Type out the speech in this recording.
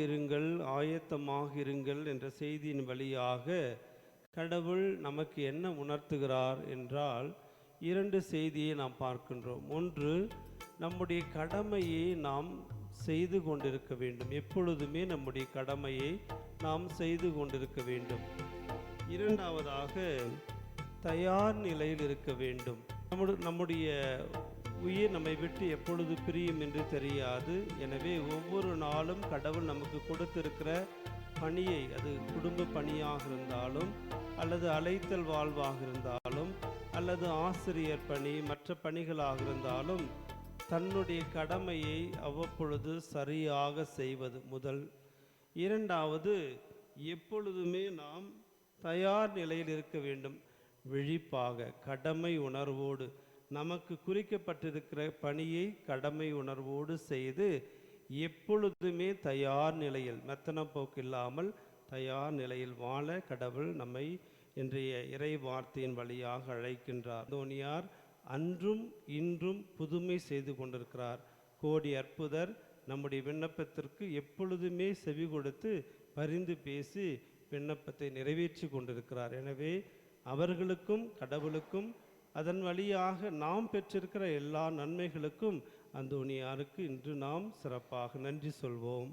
இருங்கள், ஆயத்தமாக இருங்கள் என்ற செய்தியின் வழியாக கடவுள் நமக்கு என்ன உணர்த்துகிறார் என்றால், 2 செய்தியை நாம் பார்க்கின்றோம். ஒன்று, நம்முடைய கடமையை நாம் செய்து கொண்டிருக்க வேண்டும். எப்பொழுதுமே நம்முடைய கடமையை நாம் செய்து கொண்டிருக்க வேண்டும். இரண்டாவதாக, தயார் நிலையில் இருக்க வேண்டும். நம்முடைய உயிர் நம்மை விட்டு எப்பொழுது பிரியும் என்று தெரியாது. எனவே ஒவ்வொரு நாளும் கடவுள் நமக்கு கொடுத்திருக்கிற பணியை, அது குடும்ப பணியாக இருந்தாலும் அல்லது அழைத்தல் வாழ்வாக இருந்தாலும் அல்லது ஆசிரியர் பணி, மற்ற பணிகளாக இருந்தாலும் தன்னுடைய கடமையை அவ்வப்பொழுது சரியாக செய்வது முதல். இரண்டாவது, எப்பொழுதுமே நாம் தயார் நிலையில் இருக்க வேண்டும். விழிப்பாக, கடமை உணர்வோடு, நமக்கு குறிக்கப்பட்டிருக்கிற பணியை கடமை உணர்வோடு செய்து எப்பொழுதுமே தயார் நிலையில், மெத்தன போக்கு இல்லாமல் தயார் நிலையில் வாழ கடவுள் நம்மை இன்றைய இறை வார்த்தையின் வழியாக அழைக்கின்றார். அந்தோனியார் அன்றும் இன்றும் புதுமை செய்து கொண்டிருக்கிறார். கோடி அற்புதர் நம்முடைய விண்ணப்பத்திற்கு எப்பொழுதுமே செவி கொடுத்து பரிந்து பேசி விண்ணப்பத்தை நிறைவேற்றி கொண்டிருக்கிறார். எனவே அவர்களுக்கும் கடவுளுக்கும் அதன் வழியாக நாம் பெற்றிருக்கிற எல்லா நன்மைகளுக்கும் அந்தோனியாருக்கு இன்று நாம் சிறப்பாக நன்றி சொல்வோம்.